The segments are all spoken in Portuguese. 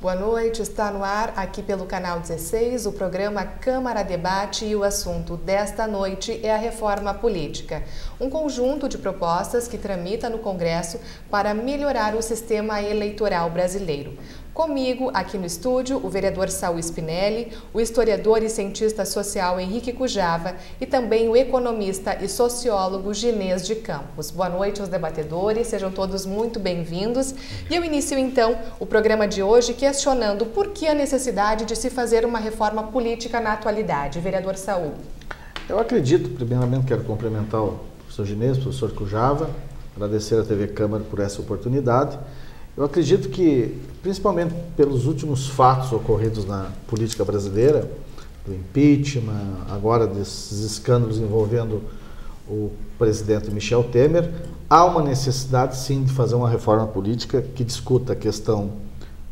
Boa noite, está no ar aqui pelo canal 16 o programa Câmara Debate e o assunto desta noite é a reforma política. Um conjunto de propostas que tramita no Congresso para melhorar o sistema eleitoral brasileiro. Comigo, aqui no estúdio, o vereador Saul Spinelli, o historiador e cientista social Henrique Cujava e também o economista e sociólogo Ginês de Campos. Boa noite aos debatedores, sejam todos muito bem-vindos. E eu inicio então o programa de hoje questionando por que a necessidade de se fazer uma reforma política na atualidade. Vereador Saul. Eu acredito, primeiramente quero cumprimentar o professor Ginês, o professor Cujava, agradecer à TV Câmara por essa oportunidade. Eu acredito que, principalmente pelos últimos fatos ocorridos na política brasileira, do impeachment, agora desses escândalos envolvendo o presidente Michel Temer, há uma necessidade sim de fazer uma reforma política que discuta a questão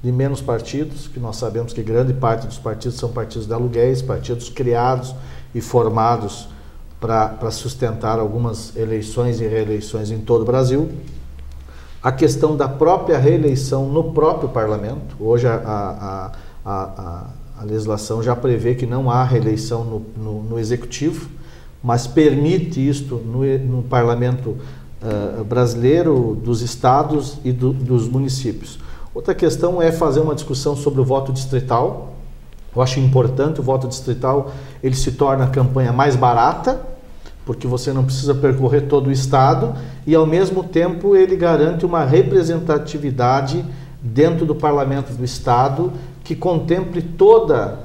de menos partidos, que nós sabemos que grande parte dos partidos são partidos de aluguéis, partidos criados e formados para sustentar algumas eleições e reeleições em todo o Brasil. A questão da própria reeleição no próprio parlamento. Hoje a legislação já prevê que não há reeleição no executivo, mas permite isto no parlamento brasileiro, dos estados e dos municípios. Outra questão é fazer uma discussão sobre o voto distrital. Eu acho importante o voto distrital, ele se torna a campanha mais barata, porque você não precisa percorrer todo o estado e, ao mesmo tempo, ele garante uma representatividade dentro do parlamento do estado que contemple toda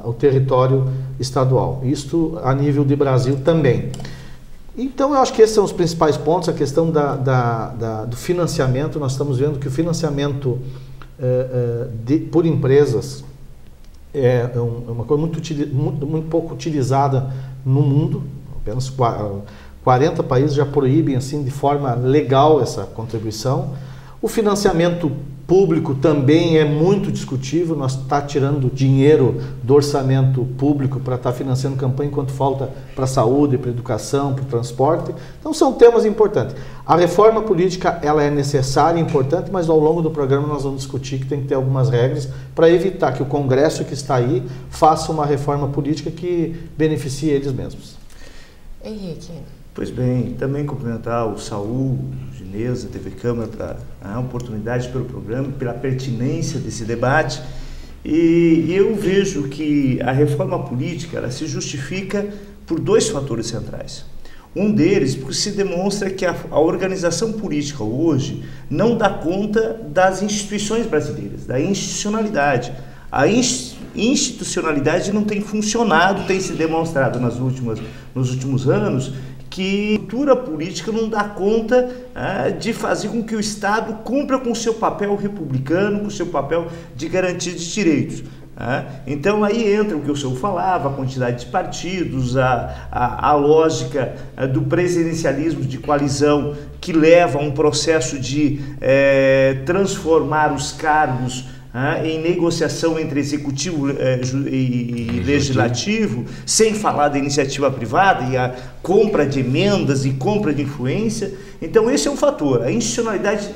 o território estadual. Isto a nível de Brasil também. Então, eu acho que esses são os principais pontos. A questão do financiamento. Nós estamos vendo que o financiamento por empresas é uma coisa muito pouco utilizada no mundo. Apenas 40 países já proíbem assim de forma legal essa contribuição. O financiamento público também é muito discutível. Nós estamos tirando dinheiro do orçamento público para estar financiando campanha enquanto falta para a saúde, para a educação, para o transporte. Então são temas importantes. A reforma política ela é necessária e importante, mas ao longo do programa nós vamos discutir que tem que ter algumas regras para evitar que o Congresso que está aí faça uma reforma política que beneficie eles mesmos. Henrique. Pois bem, também cumprimentar o Saul, o Ginês, a TV Câmara, para a oportunidade pelo programa, pela pertinência desse debate. E eu vejo que a reforma política ela se justifica por dois fatores centrais. Um deles, porque se demonstra que a organização política hoje não dá conta das instituições brasileiras, da institucionalidade. A institucionalidade não tem funcionado, tem se demonstrado nos últimos anos, que a cultura política não dá conta de fazer com que o Estado cumpra com o seu papel republicano, com o seu papel de garantia de direitos. Então aí entra o que o senhor falava, a quantidade de partidos, a lógica do presidencialismo de coalizão que leva a um processo de transformar os cargos em negociação entre executivo e legislativo, sem falar da iniciativa privada e a compra de emendas e compra de influência. Então esse é um fator. A institucionalidade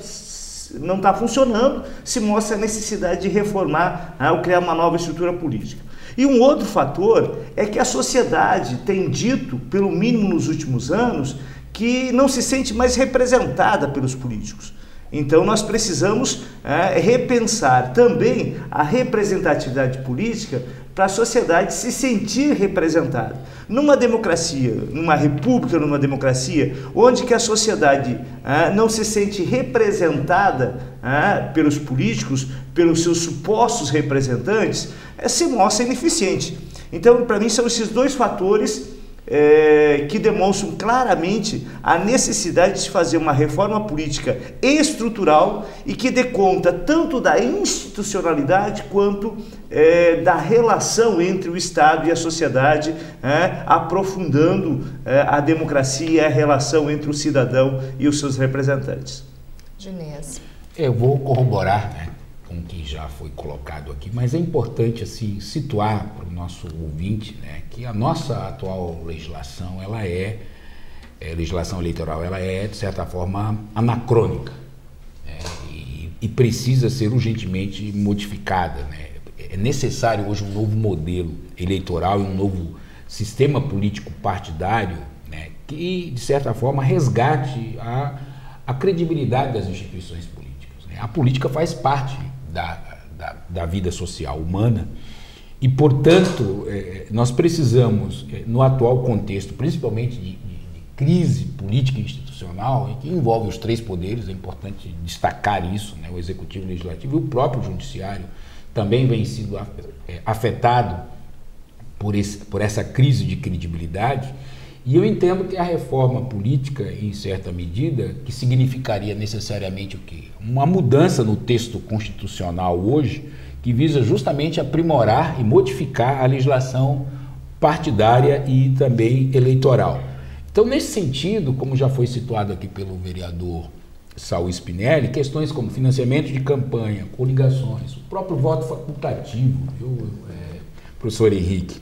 não está funcionando, se mostra a necessidade de reformar ou criar uma nova estrutura política. E um outro fator é que a sociedade tem dito, pelo mínimo nos últimos anos, que não se sente mais representada pelos políticos. Então nós precisamos repensar também a representatividade política para a sociedade se sentir representada. Numa democracia, numa república, numa democracia, onde que a sociedade não se sente representada pelos políticos, pelos seus supostos representantes, se mostra ineficiente. Então, para mim, são esses dois fatores que demonstram claramente a necessidade de se fazer uma reforma política estrutural e que dê conta tanto da institucionalidade quanto da relação entre o Estado e a sociedade, aprofundando a democracia e a relação entre o cidadão e os seus representantes. Ginês. Eu vou corroborar, com o que já foi colocado aqui, mas é importante assim situar para o nosso ouvinte, que a nossa atual legislação, legislação eleitoral, ela é de certa forma anacrônica, e e precisa ser urgentemente modificada, né? É necessário hoje um novo modelo eleitoral e um novo sistema político partidário, né, que, de certa forma, resgate a credibilidade das instituições políticas, né? A política faz parte da vida social humana e, portanto, nós precisamos, no atual contexto, principalmente de crise política e institucional, que envolve os três poderes, é importante destacar isso, né? O Executivo, o Legislativo e o próprio Judiciário também vem sendo afetado por essa crise de credibilidade, e eu entendo que a reforma política, em certa medida, que significaria necessariamente o quê? Uma mudança no texto constitucional hoje, que visa justamente aprimorar e modificar a legislação partidária e também eleitoral. Então, nesse sentido, como já foi situado aqui pelo vereador Saul Spinelli, questões como financiamento de campanha, coligações, o próprio voto facultativo, professor Henrique,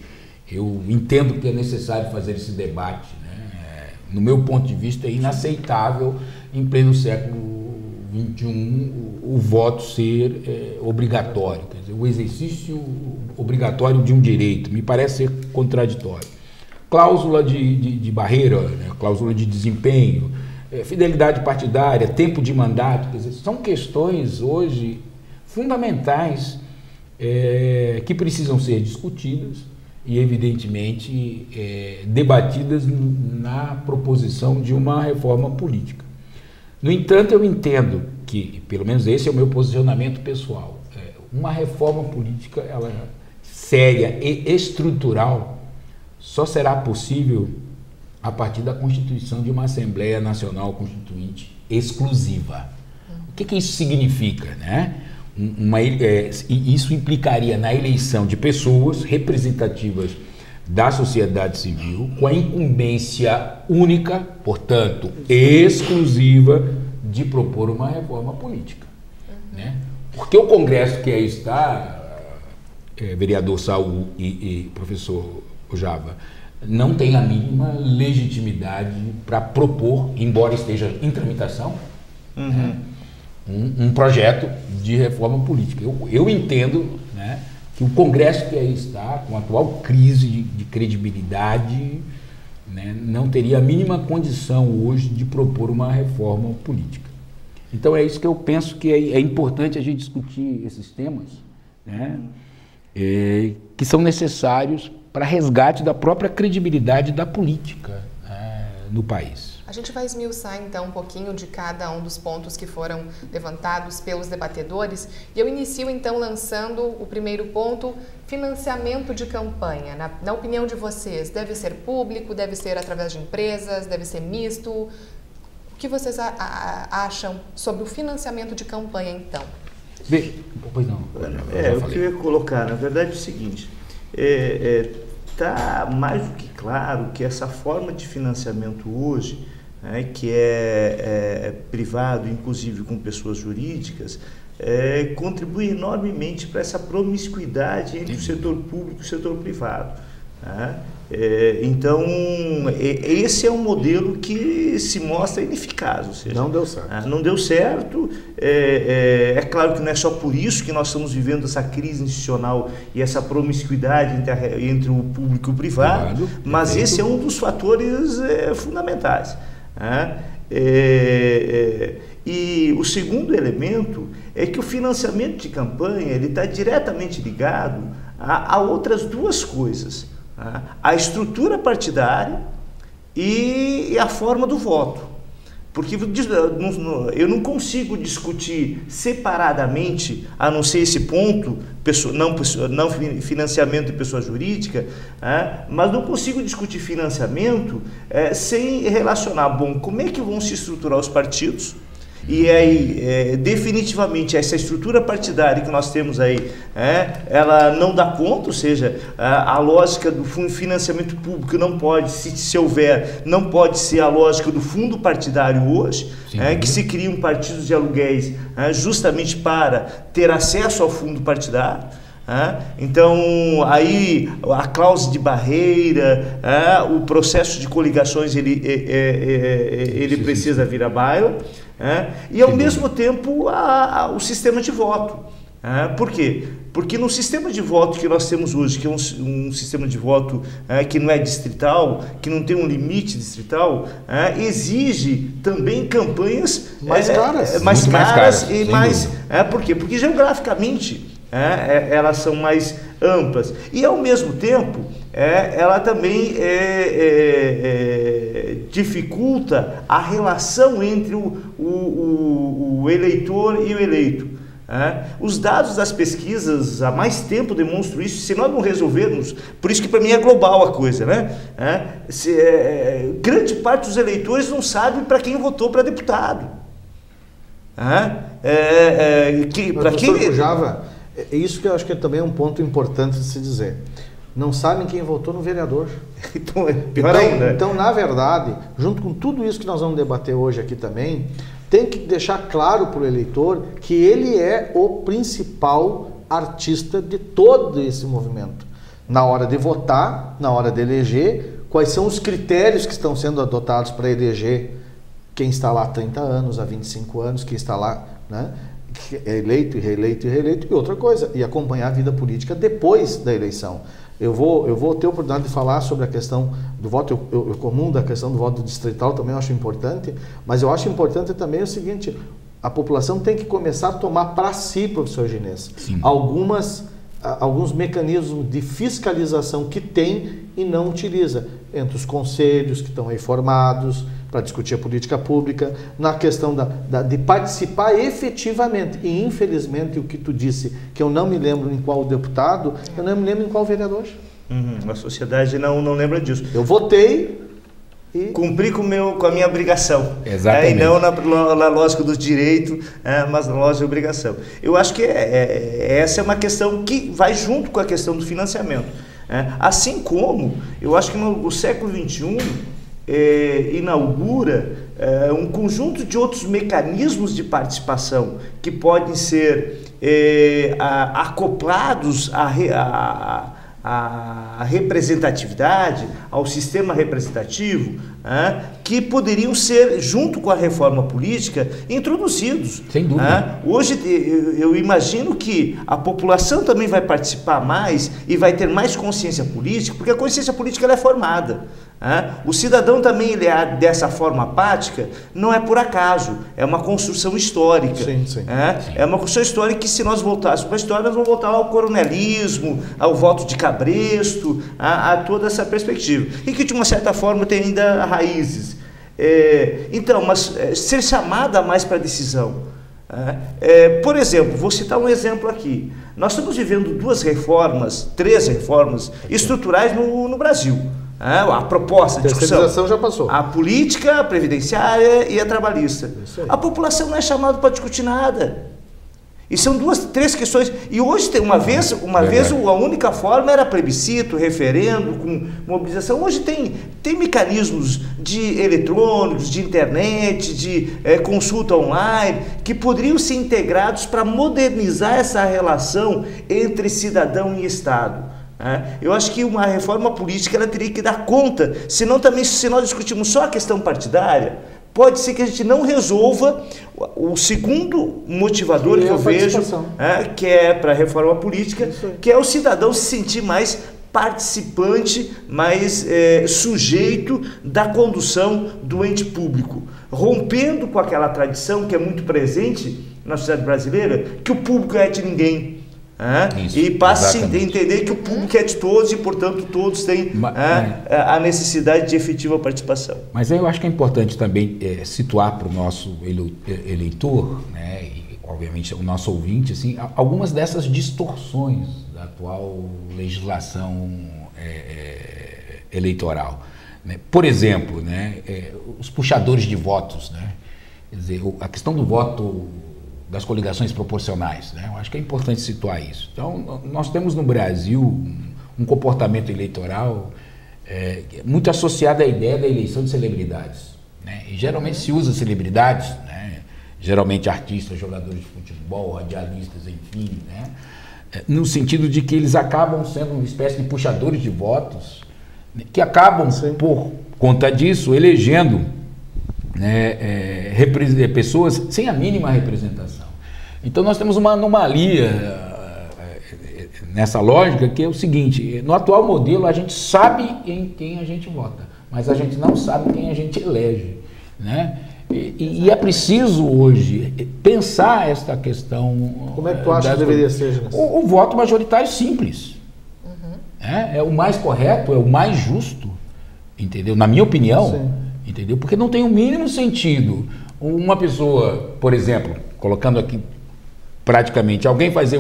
eu entendo que é necessário fazer esse debate, né? No meu ponto de vista, é inaceitável, em pleno século XXI, o voto ser obrigatório, quer dizer, o exercício obrigatório de um direito, me parece ser contraditório. Cláusula de barreira, né? Cláusula de desempenho, fidelidade partidária, tempo de mandato, quer dizer, são questões hoje fundamentais que precisam ser discutidas e, evidentemente, debatidas na proposição de uma reforma política. No entanto, eu entendo que, pelo menos esse é o meu posicionamento pessoal, uma reforma política séria e estrutural só será possível a partir da constituição de uma Assembleia Nacional Constituinte exclusiva. O que isso significa, né? Isso implicaria na eleição de pessoas representativas da sociedade civil com a incumbência única, portanto, exclusiva, de propor uma reforma política. Né? Porque o Congresso que aí está, vereador Saul e professor Java, não tem a mínima legitimidade para propor, embora esteja em tramitação, né, um projeto de reforma política. Eu entendo, né, que o Congresso que aí está, com a atual crise de credibilidade, né, não teria a mínima condição hoje de propor uma reforma política. Então é isso que eu penso que é importante a gente discutir esses temas, né, que são necessários para resgate da própria credibilidade da política, né, no país. A gente vai esmiuçar então um pouquinho de cada um dos pontos que foram levantados pelos debatedores e eu inicio então lançando o primeiro ponto, financiamento de campanha. Na opinião de vocês, deve ser público, deve ser através de empresas, deve ser misto? O que vocês acham sobre o financiamento de campanha então? Pois não. O que eu ia colocar, na verdade, é o seguinte, está mais do que claro que essa forma de financiamento hoje, que é privado, inclusive com pessoas jurídicas, contribui enormemente para essa promiscuidade entre o setor público e o setor privado. Então, esse é um modelo que se mostra ineficaz, ou seja, não deu certo. Não deu certo. É claro que não é só por isso que nós estamos vivendo essa crise institucional e essa promiscuidade entre o público e o privado, mas esse é um dos fatores fundamentais. E o segundo elemento é que o financiamento de campanha ele está diretamente ligado a outras duas coisas. A estrutura partidária e a forma do voto. Porque eu não consigo discutir separadamente, a não ser esse ponto, não financiamento de pessoa jurídica, mas não consigo discutir financiamento sem relacionar, como é que vão se estruturar os partidos. E aí, definitivamente, essa estrutura partidária que nós temos aí, ela não dá conta, ou seja, a lógica do financiamento público não pode, se houver, não pode ser a lógica do fundo partidário hoje, que se criam partidos de aluguéis justamente para ter acesso ao fundo partidário. Então, aí a cláusula de barreira, o processo de coligações, ele precisa vir à baila, e ao mesmo tempo o sistema de voto. Por quê? Porque no sistema de voto que nós temos hoje, que é um sistema de voto que não é distrital, que não tem um limite distrital, exige também campanhas mais caras e mais... Por quê? Porque geograficamente elas são mais amplas. E ao mesmo tempo, ela também dificulta a relação entre o eleitor e o eleito. Os dados das pesquisas há mais tempo demonstram isso. Se nós não resolvermos, por isso que para mim é global a coisa, grande parte dos eleitores não sabe para quem votou para deputado. Java, isso que eu acho que também é um ponto importante de se dizer. Não sabem quem votou no vereador. Então é pior ainda. Então, na verdade, junto com tudo isso que nós vamos debater hoje aqui também, tem que deixar claro para o eleitor que ele é o principal artista de todo esse movimento. Na hora de votar, na hora de eleger, quais são os critérios que estão sendo adotados para eleger quem está lá há 30 anos, há 25 anos, quem está lá, eleito e reeleito e reeleito, e outra coisa, e acompanhar a vida política depois da eleição. Eu vou ter a oportunidade de falar sobre a questão do voto, eu comungo da questão do voto distrital, também eu acho importante, mas eu acho importante também o seguinte, a população tem que começar a tomar para si, professor Ginês, alguns mecanismos de fiscalização que tem e não utiliza, entre os conselhos que estão aí formados para discutir a política pública, na questão de participar efetivamente. E, infelizmente, o que tu disse, que eu não me lembro em qual deputado, eu não me lembro em qual vereador. A sociedade não lembra disso. Eu votei e... cumpri com a minha obrigação. Exatamente. E não na lógica do direito, mas na lógica da obrigação. Eu acho que essa é uma questão que vai junto com a questão do financiamento. Assim como, eu acho que no século XXI, inaugura um conjunto de outros mecanismos de participação que podem ser acoplados à representatividade, ao sistema representativo, que poderiam ser, junto com a reforma política, introduzidos. Sem dúvida. Hoje eu imagino que a população também vai participar mais e vai ter mais consciência política, porque a consciência política ela é formada. O cidadão também ele é dessa forma apática, não é por acaso, é uma construção histórica. Sim. É uma construção histórica que, se nós voltássemos para a história, nós vamos voltar ao coronelismo, ao voto de cabresto, a toda essa perspectiva, e que de uma certa forma tem ainda raízes. Então, mas ser chamada mais para a decisão. Por exemplo, vou citar um exemplo aqui. Nós estamos vivendo três reformas estruturais no Brasil. A proposta de discussão já passou. A política, a previdenciária e a trabalhista. A população não é chamada para discutir nada. E são três questões. E hoje tem uma vez a única forma era plebiscito, referendo, com mobilização. Hoje tem mecanismos de eletrônicos, de internet, de consulta online, que poderiam ser integrados para modernizar essa relação entre cidadão e Estado. Eu acho que uma reforma política ela teria que dar conta, senão também, se nós discutirmos só a questão partidária, pode ser que a gente não resolva o segundo motivador que eu vejo, que é para a reforma política, que é o cidadão se sentir mais participante, mais sujeito da condução do ente público, rompendo com aquela tradição que é muito presente na sociedade brasileira, que o público é de ninguém. E passe a entender que o público é de todos e, portanto, todos têm a necessidade de efetiva participação. Mas eu acho que é importante também situar para o nosso eleitor, e obviamente o nosso ouvinte, assim, algumas dessas distorções da atual legislação eleitoral. Por exemplo, os puxadores de votos, quer dizer, a questão do voto das coligações proporcionais, Eu acho que é importante situar isso. Então, nós temos no Brasil um comportamento eleitoral muito associado à ideia da eleição de celebridades, E geralmente se usa celebridades, geralmente artistas, jogadores de futebol, radialistas, enfim, no sentido de que eles acabam sendo uma espécie de puxadores de votos, né, que acabam, por conta disso, elegendo, né, pessoas sem a mínima representação. Então nós temos uma anomalia nessa lógica, que é o seguinte: no atual modelo a gente sabe em quem a gente vota, mas a gente não sabe quem a gente elege, né? E é preciso hoje pensar esta questão. Como é que tu acha que deveria ser? O voto majoritário simples. É o mais correto, é o mais justo, entendeu? Na minha opinião, sim, entendeu? Porque não tem o mínimo sentido uma pessoa, por exemplo, colocando aqui praticamente, alguém fazer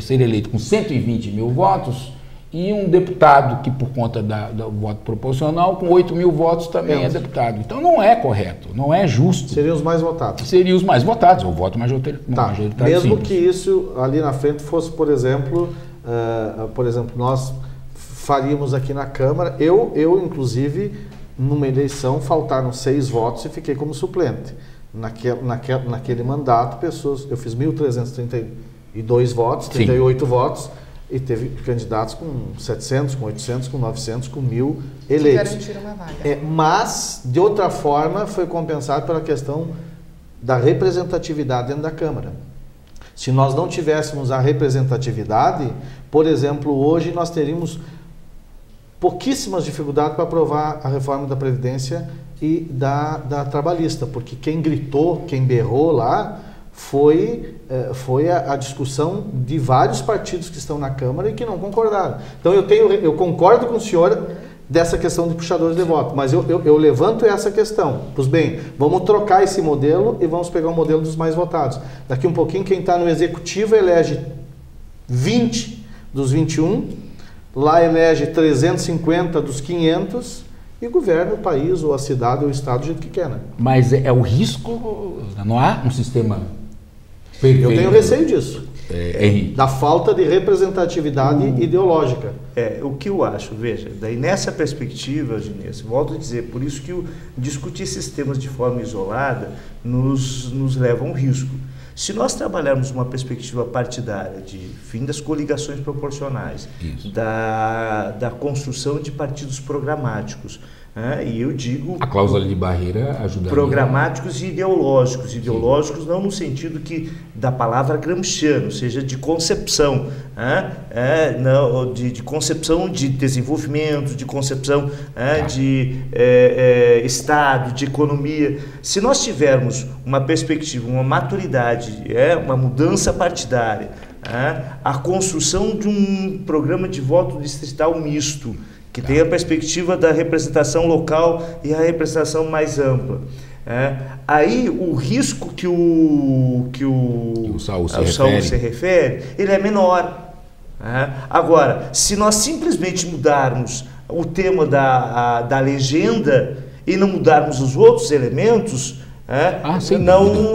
ser eleito com 120 mil votos e um deputado que, por conta do voto proporcional, com 8 mil votos também é deputado. Então não é correto, não é justo. Seriam os mais votados. Seriam os mais votados, o voto majoritário. Mesmo simples. Que isso ali na frente fosse, por exemplo, nós faríamos aqui na Câmara, eu inclusive, numa eleição, faltaram 6 votos e fiquei como suplente. Naquele mandato, eu fiz 1.332 votos, 38 sim, votos, e teve candidatos com 700, com 800, com 900, com 1.000 eleitos. Que garantiram uma vaga. Mas, de outra forma, foi compensado pela questão da representatividade dentro da Câmara. Se nós não tivéssemos a representatividade, por exemplo, hoje nós teríamos pouquíssimas dificuldades para aprovar a reforma da Previdência e da trabalhista, porque quem gritou, quem berrou lá foi a discussão de vários partidos que estão na Câmara e que não concordaram. Então eu concordo com o senhor dessa questão de puxadores de voto, mas eu levanto essa questão. Pois bem, vamos trocar esse modelo e vamos pegar o modelo dos mais votados. Daqui um pouquinho, quem está no executivo elege 20 dos 21, lá elege 350 dos 500 e governa o país, ou a cidade, ou o estado do jeito que quer, né? Mas é o risco, não há um sistema perfeito. Eu tenho receio disso. Da falta de representatividade ideológica. O que eu acho, veja, daí nessa perspectiva, Ginês, volto a dizer, por isso que discutir esses temas de forma isolada nos leva a um risco. Se nós trabalharmos uma perspectiva partidária de fim das coligações proporcionais, da construção de partidos programáticos, e eu digo... A cláusula de barreira ajudaria. Programáticos e ideológicos. Sim. Ideológicos não no sentido da palavra gramsciano, ou seja, de concepção, de concepção de desenvolvimento, de concepção de Estado, de economia. Se nós tivermos uma perspectiva, uma maturidade, uma mudança partidária, a construção de um programa de voto distrital misto, que tem a perspectiva da representação local e a representação mais ampla. Aí o risco que o Saul se refere, ele é menor. Agora, se nós simplesmente mudarmos o tema da legenda e não mudarmos os outros elementos,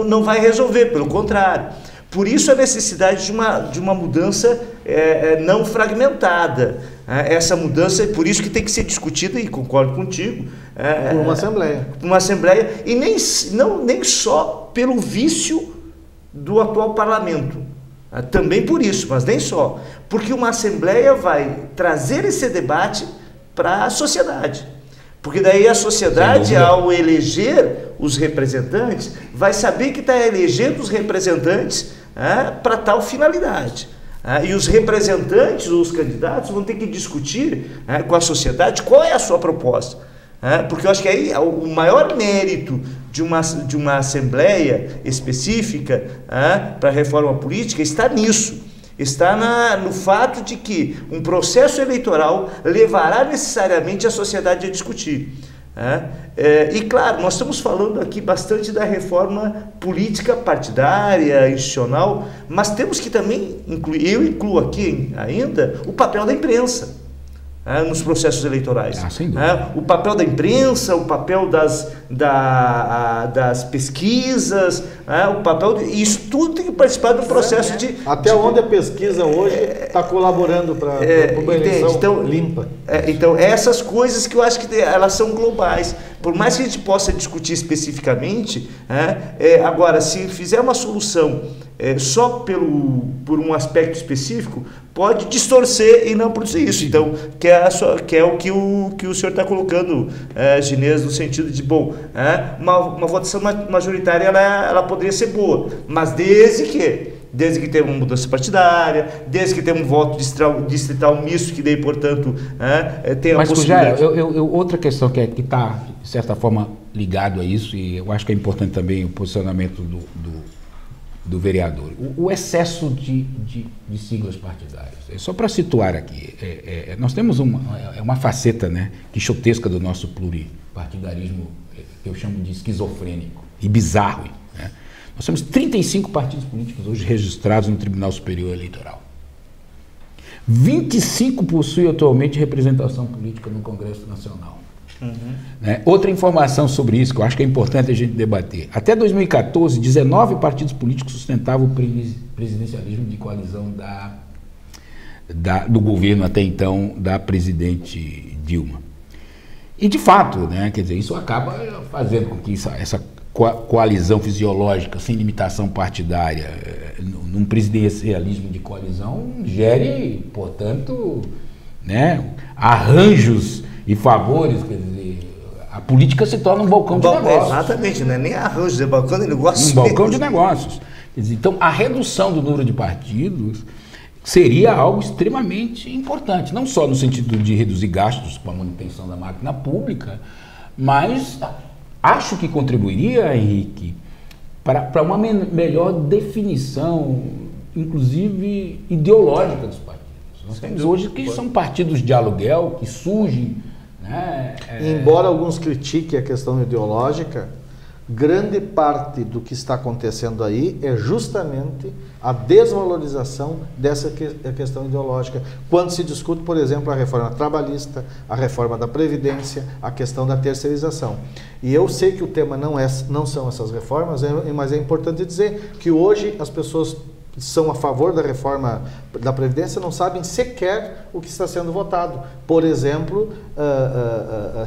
não vai resolver, pelo contrário. Por isso a necessidade de uma mudança não fragmentada. Essa mudança é por isso que tem que ser discutida, e concordo contigo, por uma Assembleia. Uma Assembleia, e nem só pelo vício do atual Parlamento. Também por isso, mas nem só. Porque uma Assembleia vai trazer esse debate para a sociedade. Porque daí a sociedade, ao eleger os representantes, vai saber que está elegendo os representantes para tal finalidade. E os representantes, os candidatos, vão ter que discutir com a sociedade qual é a sua proposta. Porque eu acho que aí o maior mérito de uma Assembleia específica para a reforma política está nisso. Está no fato de que um processo eleitoral levará necessariamente a sociedade a discutir. E claro, nós estamos falando aqui bastante da reforma política partidária, institucional, mas temos que também incluir, eu incluo aqui ainda, o papel da imprensa nos processos eleitorais. O papel da imprensa, o papel das pesquisas, o papel isso tudo tem que participar do processo de... Até onde a pesquisa hoje está colaborando para uma eleição limpa. Então, essas coisas que eu acho que elas são globais. por mais que a gente possa discutir especificamente, agora, se fizer uma solução só por um aspecto específico, pode distorcer e não produzir isso. Então, que é o que o senhor está colocando, Ginês, no sentido de, bom, uma votação majoritária ela poderia ser boa, mas desde que tenha uma mudança partidária, desde que tenha um voto distrital misto, que daí, portanto, tenha a possibilidade. Mas, outra questão que está, de certa forma, ligado a isso, e eu acho que é importante também o posicionamento do vereador, o excesso de siglas partidárias. Só para situar aqui, nós temos uma faceta, né, quixotesca do nosso pluripartidarismo, que eu chamo de esquizofrênico e bizarro, né? Nós temos 35 partidos políticos hoje registrados no Tribunal Superior Eleitoral. 25 possuem atualmente representação política no Congresso Nacional. Né? Outra informação sobre isso, que eu acho que é importante a gente debater. Até 2014, 19 partidos políticos sustentavam o presidencialismo de coalizão do governo até então da presidente Dilma. E, de fato, né, quer dizer, isso acaba fazendo com que essa coalizão fisiológica sem limitação partidária num presidencialismo de coalizão gere, portanto, né, arranjos e favores, quer dizer, a política se torna um balcão de negócios. Exatamente, não é nem arranjos, é balcão de negócios. Um balcão de negócios. Quer dizer, então, a redução do número de partidos seria algo extremamente importante, não só no sentido de reduzir gastos com a manutenção da máquina pública, mas acho que contribuiria, Henrique, para uma melhor definição, inclusive ideológica dos partidos. Nós temos hoje que são partidos de aluguel, que surgem, né? Embora alguns critiquem a questão ideológica, grande parte do que está acontecendo aí é justamente a desvalorização dessa questão ideológica. Quando se discute, por exemplo, a reforma trabalhista, a reforma da Previdência, a questão da terceirização. E eu sei que o tema não são essas reformas, mas é importante dizer que hoje as pessoas que são a favor da reforma da Previdência não sabem sequer o que está sendo votado. Por exemplo,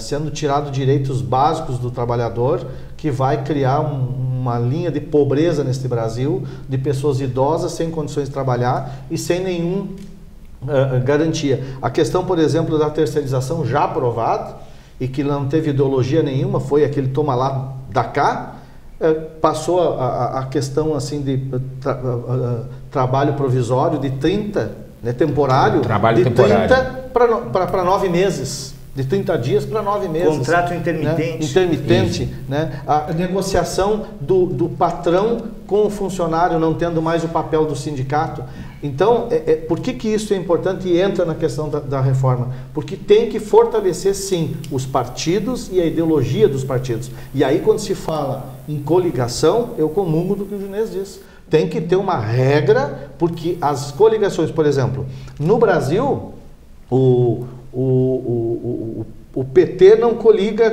sendo tirado direitos básicos do trabalhador, que vai criar uma linha de pobreza neste Brasil, de pessoas idosas sem condições de trabalhar e sem nenhuma garantia. A questão, por exemplo, da terceirização já aprovada e que não teve ideologia nenhuma, foi aquele toma lá, dá cá, passou a questão assim de trabalho provisório de 30, né, temporário, trabalho de temporário. 30 para 9 meses. De 30 dias para 9 meses. Contrato intermitente. Né? Intermitente. Né? A negociação do patrão com o funcionário não tendo mais o papel do sindicato. Então, por que isso é importante e entra na questão da reforma? Porque tem que fortalecer, sim, os partidos e a ideologia dos partidos. E aí, quando se fala em coligação, eu comungo do que o Ginês disse. Tem que ter uma regra, porque as coligações, por exemplo, no Brasil, o PT não coliga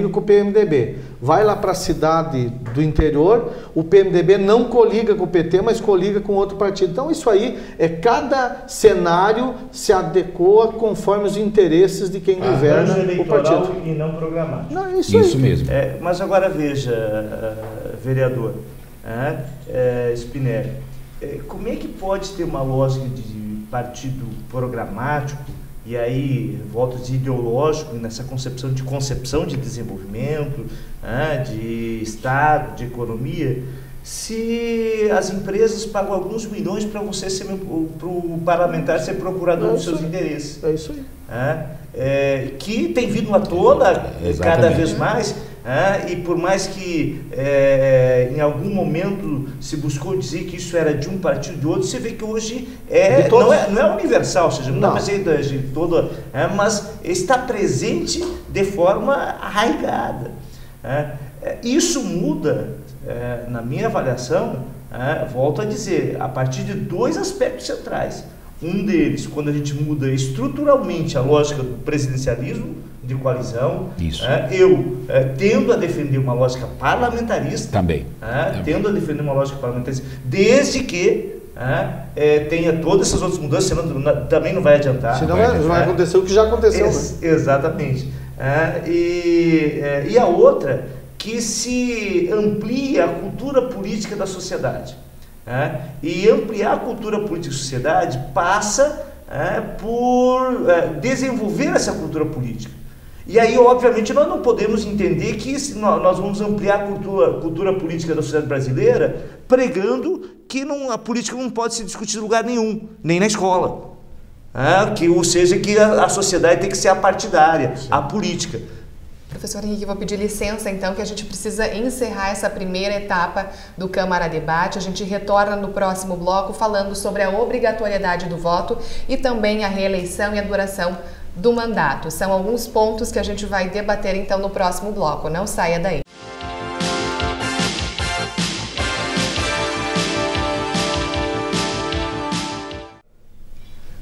com o PMDB. Vai lá para a cidade do interior, o PMDB não coliga com o PT, mas coliga com outro partido. Então isso aí, cada cenário se adequa conforme os interesses de quem governa o partido. E não programático. Não, isso mesmo. Mas agora veja, vereador Spinelli, como é que pode ter uma lógica de partido programático, e aí, volta de ideológico nessa concepção de desenvolvimento, de Estado, de economia, se as empresas pagam alguns milhões para você ser para o parlamentar ser procurador dos seus interesses. É isso aí. Que tem vindo à tona cada vez mais. E por mais que em algum momento se buscou dizer que isso era de um partido de outro, você vê que hoje não é universal, ou seja, não dá para ser de toda, mas está presente de forma arraigada. Isso muda, na minha avaliação, volto a dizer, a partir de 2 aspectos centrais. Um deles, quando a gente muda estruturalmente a lógica do presidencialismo de coalizão, eu tendo a defender uma lógica parlamentarista, também. Tendo a defender uma lógica parlamentarista, desde que tenha todas essas outras mudanças, senão também não vai adiantar. Senão vai acontecer o que já aconteceu. Exatamente. E a outra, que se amplia a cultura política da sociedade. E ampliar a cultura política da sociedade passa por desenvolver essa cultura política. E aí, obviamente, nós não podemos entender que nós vamos ampliar a cultura política da sociedade brasileira pregando que a política não pode se discutir em lugar nenhum, nem na escola. Ou seja, que a sociedade tem que ser apartidária, apolítica. Professor Henrique, vou pedir licença então, que a gente precisa encerrar essa primeira etapa do Câmara Debate. A gente retorna no próximo bloco falando sobre a obrigatoriedade do voto e também a reeleição e a duração do mandato. São alguns pontos que a gente vai debater então no próximo bloco. Não saia daí.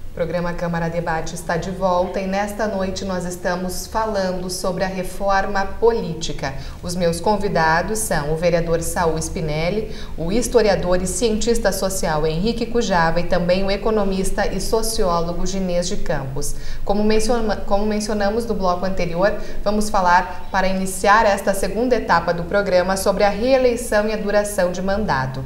O programa Câmara Debate está de volta e nesta noite nós estamos falando sobre a reforma política. Os meus convidados são o vereador Saul Spinelli, o historiador e cientista social Henrique Cujava e também o economista e sociólogo Ginês de Campos. Como mencionamos no bloco anterior, vamos falar, para iniciar esta segunda etapa do programa, sobre a reeleição e a duração de mandato.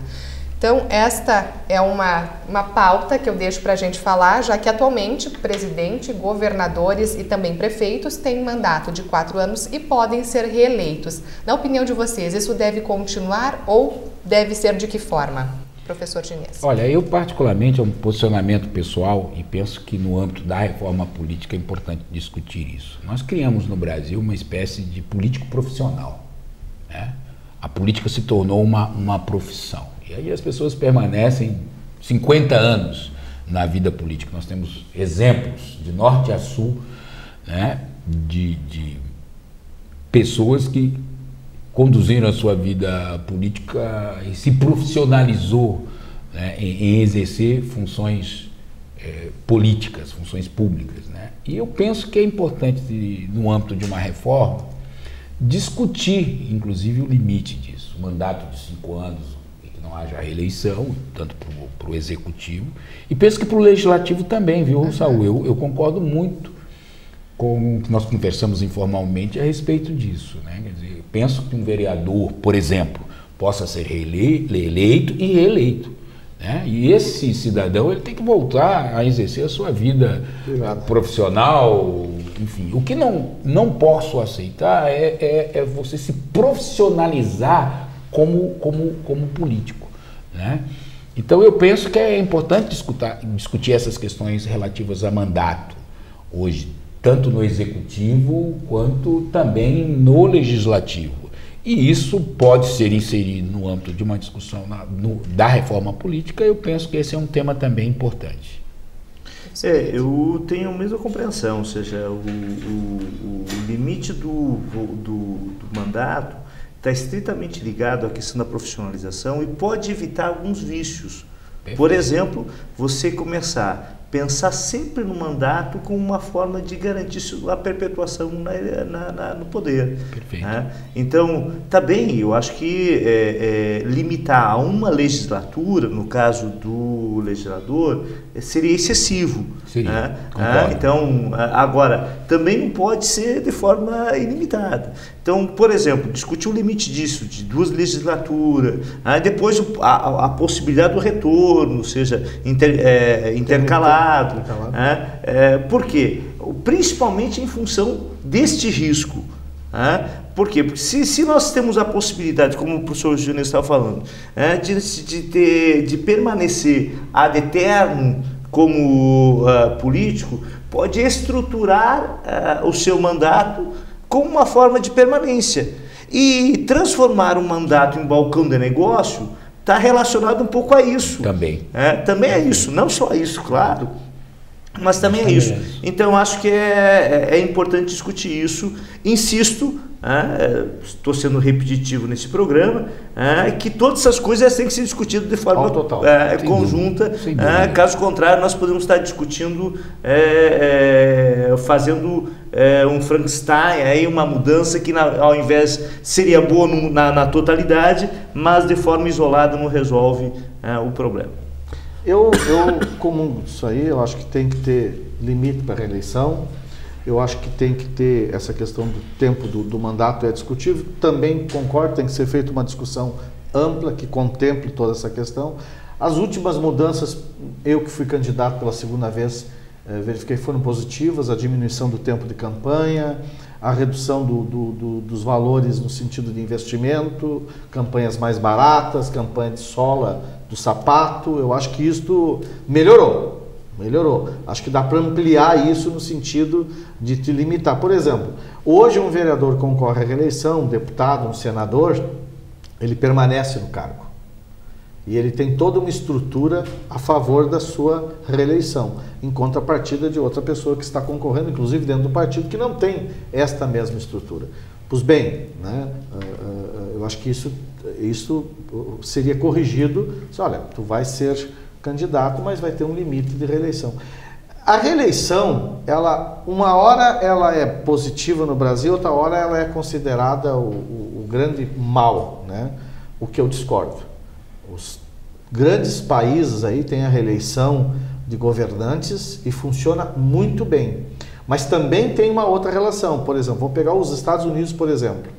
Então, esta é uma pauta que eu deixo para a gente falar, já que atualmente presidente, governadores e também prefeitos têm mandato de 4 anos e podem ser reeleitos. Na opinião de vocês, isso deve continuar ou deve ser de que forma? Professor Ginês. Olha, eu particularmente, é um posicionamento pessoal e penso que no âmbito da reforma política é importante discutir isso. Nós criamos no Brasil uma espécie de político profissional, né? A política se tornou uma profissão. E aí as pessoas permanecem 50 anos na vida política. Nós temos exemplos de norte a sul, né, de pessoas que conduziram a sua vida política e se profissionalizou, né, em exercer funções políticas, funções públicas, né? E eu penso que é importante, no âmbito de uma reforma, discutir, inclusive, o limite disso. O mandato de 5 anos, não haja reeleição, tanto para o Executivo, e penso que para o Legislativo também, viu, Saul? Eu concordo muito com o que nós conversamos informalmente a respeito disso, né? Quer dizer, penso que um vereador, por exemplo, possa ser eleito e reeleito, né? E esse cidadão ele tem que voltar a exercer a sua vida profissional, enfim. O que não posso aceitar é você se profissionalizar como político, né? Então eu penso que é importante discutir essas questões relativas a mandato hoje, tanto no Executivo quanto também no Legislativo. E isso pode ser inserido no âmbito de uma discussão da reforma política. Eu penso que esse é um tema também importante. Eu tenho a mesma compreensão, ou seja, o limite do mandato está estritamente ligado à questão da profissionalização e pode evitar alguns vícios. Perfeito. Por exemplo, você começar a pensar sempre no mandato como uma forma de garantir a perpetuação no poder. Perfeito. Né? Então, tá bem, eu acho que limitar a uma legislatura, no caso do legislador, seria excessivo. Seria, né? Então, agora, também não pode ser de forma ilimitada. Então, por exemplo, discutir o limite disso, de 2 legislaturas, depois a possibilidade do retorno, ou seja, intercalado. Por quê? Principalmente em função deste risco. Por quê? Porque se nós temos a possibilidade, como o professor Ginês estava falando, de permanecer ad eterno como político, pode estruturar o seu mandato como uma forma de permanência. E transformar um mandato em balcão de negócio está relacionado um pouco a isso. Também. Também é isso, não só isso, claro, mas também é isso. Então, acho que é importante discutir isso. Insisto, estou sendo repetitivo nesse programa, que todas essas coisas têm que ser discutidas de forma conjunta. Caso contrário, nós podemos estar discutindo, fazendo um Frankenstein, aí uma mudança que ao invés seria boa na totalidade, mas de forma isolada não resolve o problema. Eu comungo disso aí, eu acho que tem que ter limite para a reeleição. Eu acho que tem que ter essa questão do tempo do mandato, é discutível. Também concordo, tem que ser feita uma discussão ampla que contemple toda essa questão. As últimas mudanças, eu que fui candidato pela segunda vez, verifiquei que foram positivas: a diminuição do tempo de campanha, a redução dos valores no sentido de investimento, campanhas mais baratas, campanha de sola do sapato. Eu acho que isto melhorou. Acho que dá para ampliar isso no sentido de te limitar. Por exemplo, hoje um vereador concorre à reeleição, um deputado, um senador, ele permanece no cargo. E ele tem toda uma estrutura a favor da sua reeleição, em contrapartida de outra pessoa que está concorrendo, inclusive dentro do partido, que não tem esta mesma estrutura. Pois bem, né, eu acho que isso seria corrigido. Olha, tu vai ser candidato, mas vai ter um limite de reeleição. A reeleição, uma hora ela é positiva no Brasil, outra hora ela é considerada o grande mal, né? O que eu discordo. Os grandes países aí têm a reeleição de governantes e funciona muito bem. Mas também tem uma outra relação. Por exemplo, vou pegar os Estados Unidos, por exemplo.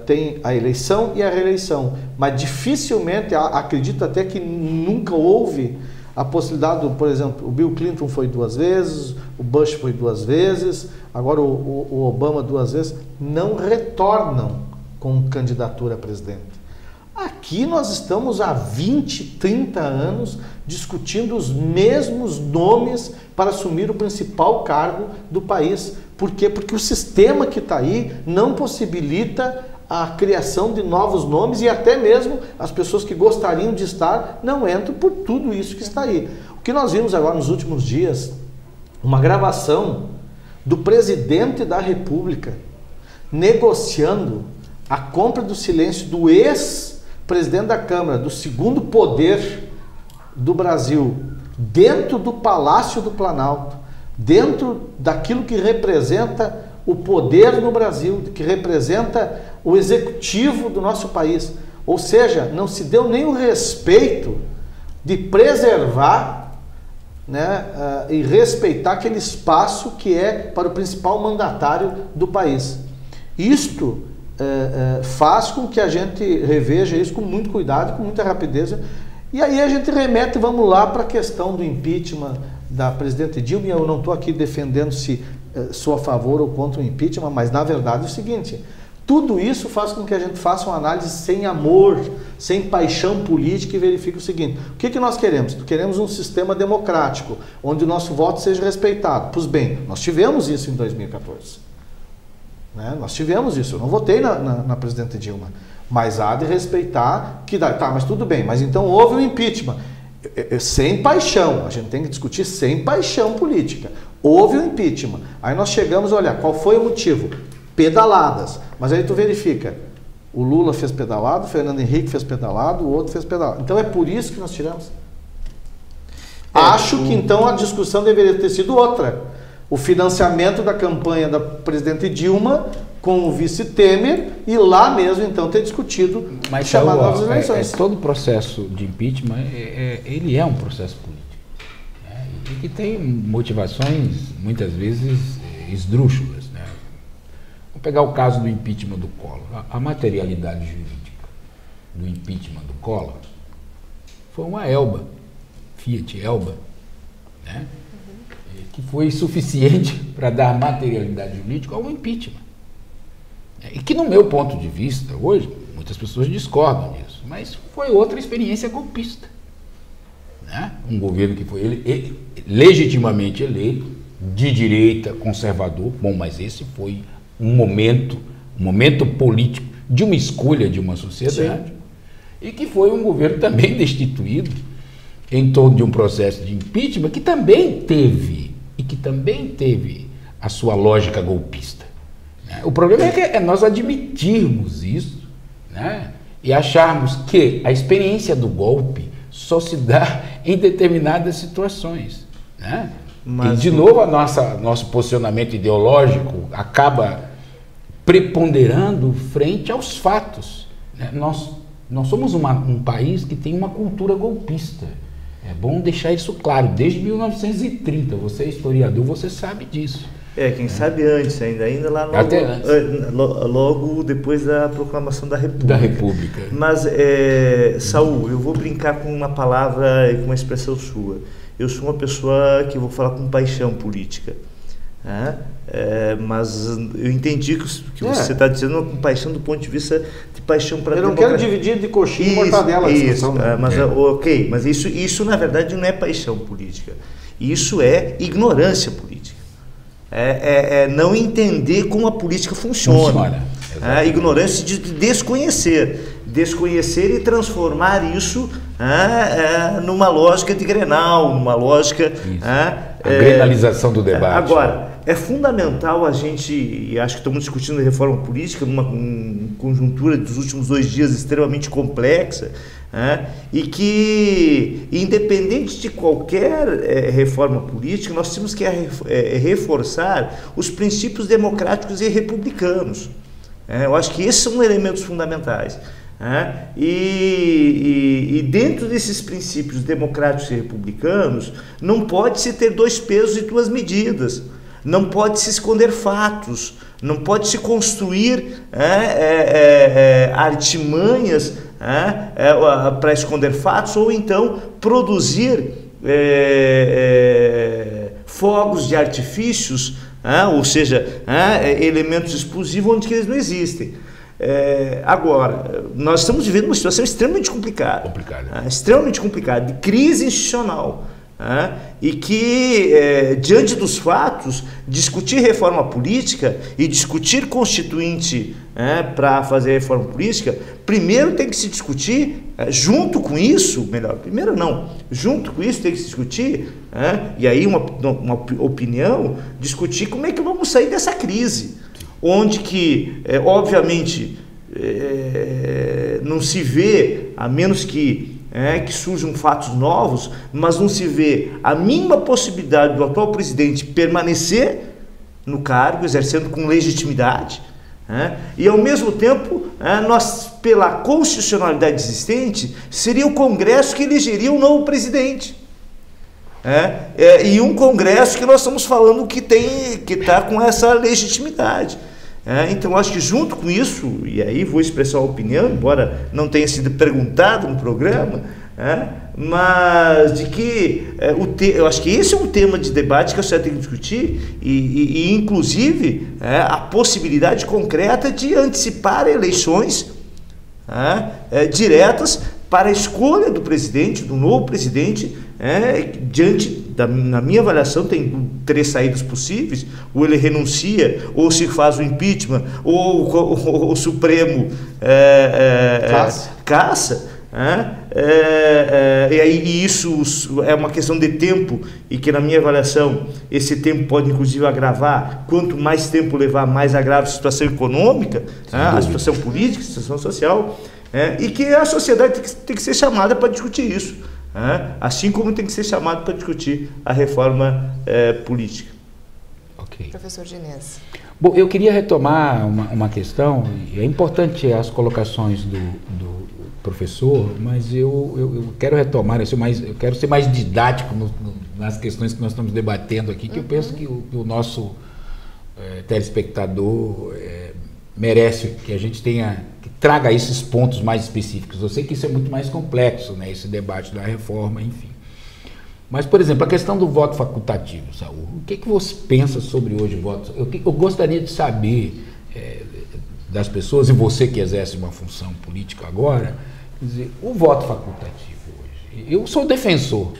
Tem a eleição e a reeleição, mas dificilmente, acredito até que nunca houve a possibilidade, por exemplo, o Bill Clinton foi 2 vezes, o Bush foi 2 vezes, agora o Obama 2 vezes, não retornam com candidatura a presidente. Aqui nós estamos há 20, 30 anos discutindo os mesmos nomes para assumir o principal cargo do país. Por quê? Porque o sistema que está aí não possibilita a criação de novos nomes, e até mesmo as pessoas que gostariam de estar não entram por tudo isso que está aí. O que nós vimos agora nos últimos dias, uma gravação do presidente da República negociando a compra do silêncio do ex-presidente da Câmara, do segundo poder do Brasil, dentro do Palácio do Planalto, dentro daquilo que representa o poder no Brasil, que representa o executivo do nosso país. Ou seja, não se deu nem o respeito de preservar, né, e respeitar aquele espaço que é para o principal mandatário do país. Isto faz com que a gente reveja isso com muito cuidado, com muita rapidez. E aí a gente remete, vamos lá, para a questão do impeachment da presidente Dilma. Eu não estou aqui defendendo se sou a favor ou contra o impeachment, mas na verdade é o seguinte: tudo isso faz com que a gente faça uma análise sem amor, sem paixão política, e verifique o seguinte: o que nós queremos? Queremos um sistema democrático, onde o nosso voto seja respeitado. Pois bem, nós tivemos isso em 2014. Né? Nós tivemos isso. Eu não votei na presidente Dilma, mas há de respeitar que dá. Tá, mas tudo bem, mas então houve o impeachment. Sem paixão, a gente tem que discutir sem paixão política. Houve o impeachment. Aí nós chegamos, olha, qual foi o motivo? Pedaladas. Mas aí tu verifica, o Lula fez pedalado, o Fernando Henrique fez pedalado, o outro fez pedalado. Então é por isso que nós tiramos. Acho que então a discussão deveria ter sido outra. O financiamento da campanha da presidente Dilma com o vice Temer, e lá mesmo então ter discutido, mas chamar novas eleições. Todo o processo de impeachment, ele é um processo político, né? E que tem motivações muitas vezes esdrúxulas, né? Vamos pegar o caso do impeachment do Collor. A materialidade jurídica do impeachment do Collor foi uma Elba, Fiat Elba, né? Que foi suficiente para dar materialidade jurídica ao impeachment. E que, no meu ponto de vista, hoje, muitas pessoas discordam disso, mas foi outra experiência golpista, né? Um governo que foi legitimamente eleito, de direita, conservador. Bom, mas esse foi um momento político de uma escolha de uma sociedade. Sim. E que foi um governo também destituído em torno de um processo de impeachment que também teve a sua lógica golpista. O problema é que nós admitirmos isso, né, e acharmos que a experiência do golpe só se dá em determinadas situações, né? Mas, e, de novo, nosso posicionamento ideológico acaba preponderando frente aos fatos, né? Nós somos um país que tem uma cultura golpista. É bom deixar isso claro. Desde 1930, você é historiador, você sabe disso. Quem sabe antes, ainda lá logo, até antes. Logo depois da proclamação da República. Da República. Mas, Saul, eu vou brincar com uma palavra e com uma expressão sua. Eu sou uma pessoa que vou falar com paixão política. Mas eu entendi que você está dizendo com paixão do ponto de vista de paixão para a democracia. Eu não quero dividir de coxinha e mortadela. Isso, mas isso na verdade não é paixão política. Isso é ignorância política. É não entender como a política funciona. Ignorância de desconhecer e transformar isso numa lógica de Grenal, numa lógica... A grenalização do debate. Agora, é fundamental a gente, e acho que estamos discutindo a reforma política numa conjuntura dos últimos 2 dias extremamente complexa, e que, independente de qualquer reforma política, nós temos que reforçar os princípios democráticos e republicanos. Eu acho que esses são elementos fundamentais. E dentro desses princípios democráticos e republicanos, não pode-se ter 2 pesos e 2 medidas. Não pode se esconder fatos, não pode se construir artimanhas para esconder fatos, ou então produzir fogos de artifícios, ou seja, elementos explosivos onde eles não existem. Agora, nós estamos vivendo uma situação extremamente complicada. Extremamente complicada, de crise institucional. E que, diante dos fatos, discutir reforma política e discutir constituinte para fazer reforma política, primeiro tem que se discutir, junto com isso, junto com isso tem que se discutir, e aí uma opinião, discutir como é que vamos sair dessa crise, onde que, obviamente, não se vê, a menos que surjam fatos novos, mas não se vê a mínima possibilidade do atual presidente permanecer no cargo, exercendo com legitimidade, e ao mesmo tempo, nós, pela constitucionalidade existente, seria o Congresso que elegeria o novo presidente. E um Congresso que nós estamos falando que está com essa legitimidade. Então, acho que junto com isso, e aí vou expressar uma opinião, embora não tenha sido perguntado no programa, mas de que eu acho que esse é um tema de debate que a sociedade tem que discutir, e inclusive a possibilidade concreta de antecipar eleições diretas para a escolha do presidente, do novo presidente, na minha avaliação, tem 3 saídas possíveis: ou ele renuncia, ou se faz o impeachment, ou o Supremo caça. E isso é uma questão de tempo, e que, na minha avaliação, esse tempo pode inclusive agravar. Quanto mais tempo levar, mais agrava a situação econômica, a situação política, a situação social, e que a sociedade tem que ser chamada para discutir isso, assim como tem que ser chamada para discutir a reforma política. Ok. Professor Diniz. Bom, eu queria retomar uma questão, e é importante as colocações do professor, mas eu quero retomar isso, eu quero ser mais didático nas questões que nós estamos debatendo aqui, que eu penso que o nosso telespectador merece que a gente que traga esses pontos mais específicos. Eu sei que isso é muito mais complexo, esse debate da reforma, enfim. Mas, por exemplo, a questão do voto facultativo, Saul, o que você pensa sobre hoje o voto? Eu gostaria de saber das pessoas, e você que exerce uma função política agora, quer dizer, o voto facultativo hoje. Eu sou defensor,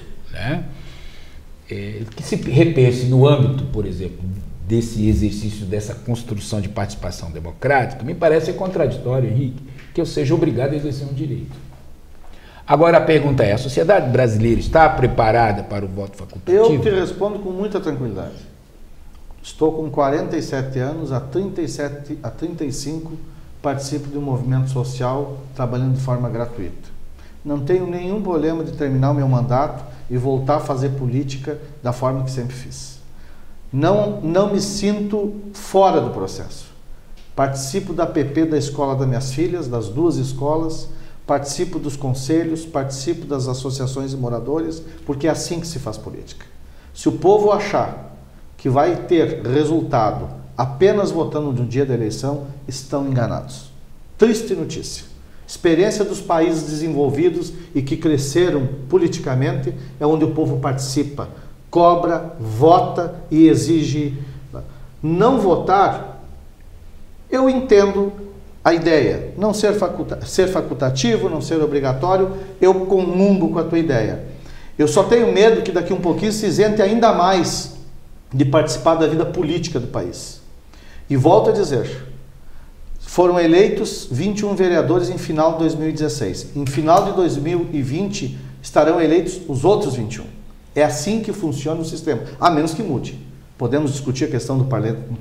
que se repense no âmbito, por exemplo, desse exercício, dessa construção de participação democrática. Me parece contraditório, Henrique, que eu seja obrigado a exercer um direito. Agora a pergunta é: a sociedade brasileira está preparada para o voto facultativo? Eu te respondo com muita tranquilidade. Estou com 47 anos, há 35 participo de um movimento social trabalhando de forma gratuita. Não tenho nenhum problema de terminar o meu mandato e voltar a fazer política da forma que sempre fiz. Não me sinto fora do processo. Participo da PP da escola das minhas filhas, das 2 escolas, participo dos conselhos, participo das associações de moradores, porque é assim que se faz política. Se o povo achar que vai ter resultado apenas votando no dia da eleição estão enganados. Triste notícia. Experiência dos países desenvolvidos e que cresceram politicamente é onde o povo participa, cobra, vota e exige. Não votar, eu entendo a ideia, não ser facultativo, não ser obrigatório, eu comungo com a tua ideia. Eu só tenho medo que daqui um pouquinho se isente ainda mais de participar da vida política do país. E volto a dizer, foram eleitos 21 vereadores em final de 2016. Em final de 2020 estarão eleitos os outros 21. É assim que funciona o sistema, a menos que mude. Podemos discutir a questão do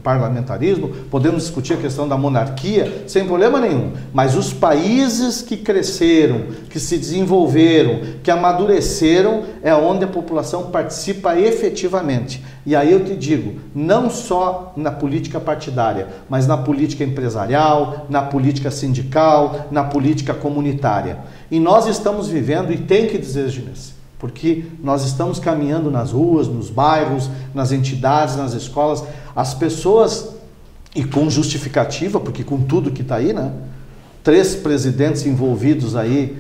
parlamentarismo, podemos discutir a questão da monarquia, sem problema nenhum. Mas os países que cresceram, que se desenvolveram, que amadureceram, é onde a população participa efetivamente. E aí eu te digo, não só na política partidária, mas na política empresarial, na política sindical, na política comunitária. E nós estamos vivendo, e tem que dizer, Ginés, porque nós estamos caminhando nas ruas, nos bairros, nas entidades, nas escolas, as pessoas, e com justificativa, porque com tudo que está aí, né? 3 presidentes envolvidos aí,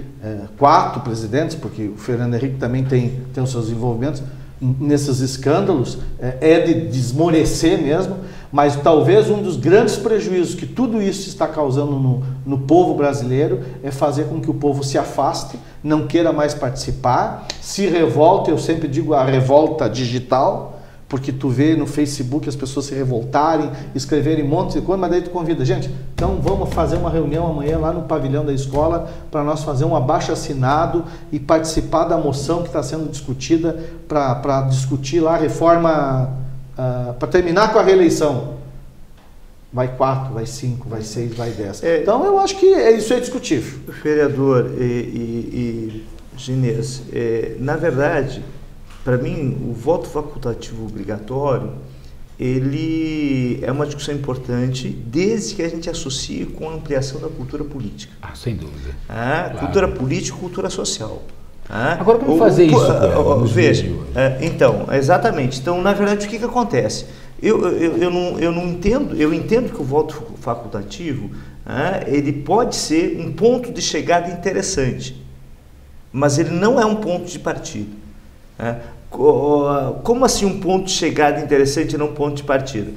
4 presidentes, porque o Fernando Henrique também tem os seus envolvimentos nesses escândalos, é de desmorecer mesmo, mas talvez um dos grandes prejuízos que tudo isso está causando no povo brasileiro é fazer com que o povo se afaste, não queira mais participar, se revolte, eu sempre digo a revolta digital, porque tu vê no Facebook as pessoas se revoltarem, escreverem um monte de coisa, mas daí tu convida, gente, então vamos fazer uma reunião amanhã lá no pavilhão da escola para nós fazer um abaixo-assinado e participar da moção que está sendo discutida para discutir lá a reforma, para terminar com a reeleição. Vai 4, vai 5, vai 6, vai 10. Então eu acho que isso é discutível. Vereador Ginés, na verdade, para mim, o voto facultativo obrigatório, ele é uma discussão importante desde que a gente associe com a ampliação da cultura política. Sem dúvida. Claro. Cultura política e cultura social. Agora, como fazer isso? Veja, então, exatamente. Então, na verdade, o que acontece? Eu não entendo, eu entendo que o voto facultativo, ele pode ser um ponto de chegada interessante, mas ele não é um ponto de partida. Como assim um ponto de chegada interessante e não um ponto de partida?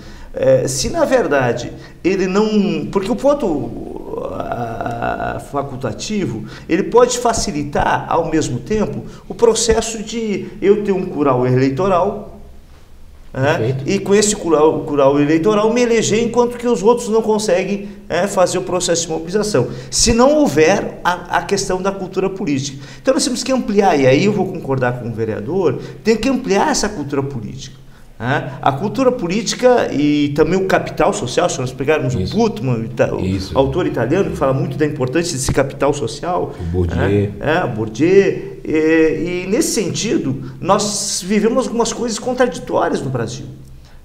Se na verdade ele não... Porque o voto facultativo, ele pode facilitar ao mesmo tempo o processo de eu ter um curral eleitoral, e com esse curral eleitoral me eleger, enquanto que os outros não conseguem fazer o processo de mobilização, se não houver a questão da cultura política. Então nós temos que ampliar, e aí eu vou concordar com o vereador, tem que ampliar essa cultura política. A cultura política e também o capital social, se nós pegarmos o Putman, o autor italiano, que fala muito da importância desse capital social, o Bourdieu. Bourdieu, e nesse sentido, nós vivemos algumas coisas contraditórias no Brasil.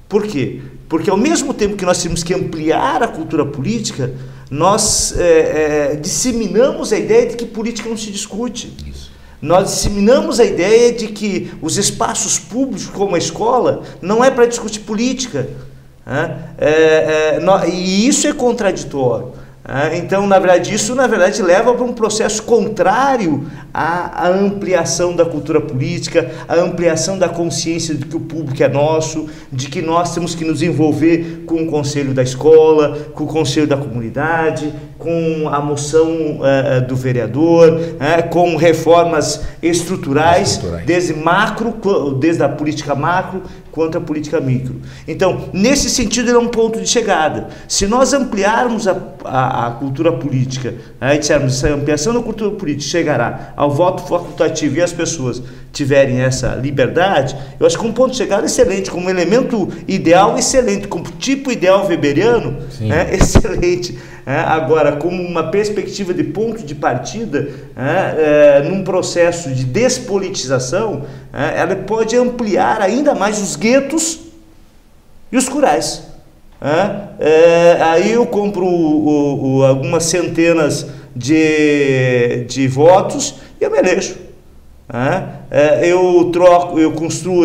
Por quê? Porque ao mesmo tempo que nós temos que ampliar a cultura política, nós disseminamos a ideia de que política não se discute. Isso. Nós disseminamos a ideia de que os espaços públicos, como a escola, não é para discutir política. E isso é contraditório. Então, na verdade, isso leva para um processo contrário à ampliação da cultura política, à ampliação da consciência de que o público é nosso, de que nós temos que nos envolver com o conselho da escola, com o conselho da comunidade, com a moção do vereador, com reformas estruturais, desde a política macro quanto a política micro. Então, nesse sentido, ele é um ponto de chegada. Se nós ampliarmos a cultura política, e dissermos que essa ampliação da cultura política chegará ao voto facultativo e as pessoas tiverem essa liberdade, eu acho que um ponto de chegada excelente, como elemento ideal excelente, como tipo ideal weberiano, excelente. Agora, como uma perspectiva de ponto de partida, num processo de despolitização, ela pode ampliar ainda mais os guetos e os curais. Aí eu compro algumas centenas de votos e eu me elejo. Eu construo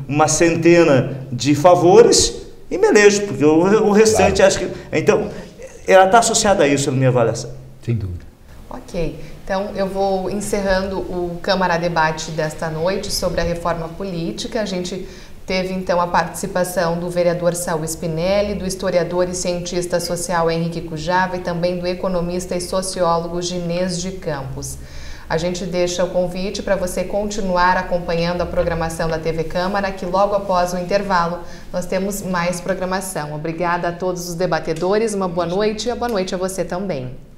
uma centena de favores e me elejo, porque o restante acho que... Então, ela está associada a isso na minha avaliação. Sem dúvida. Ok. Então, eu vou encerrando o Câmara Debate desta noite sobre a reforma política. A gente teve, então, a participação do vereador Saul Spinelli, do historiador e cientista social Henrique Cujava e também do economista e sociólogo Ginês de Campos. A gente deixa o convite para você continuar acompanhando a programação da TV Câmara, que logo após o intervalo nós temos mais programação. Obrigada a todos os debatedores, uma boa noite e boa noite a você também.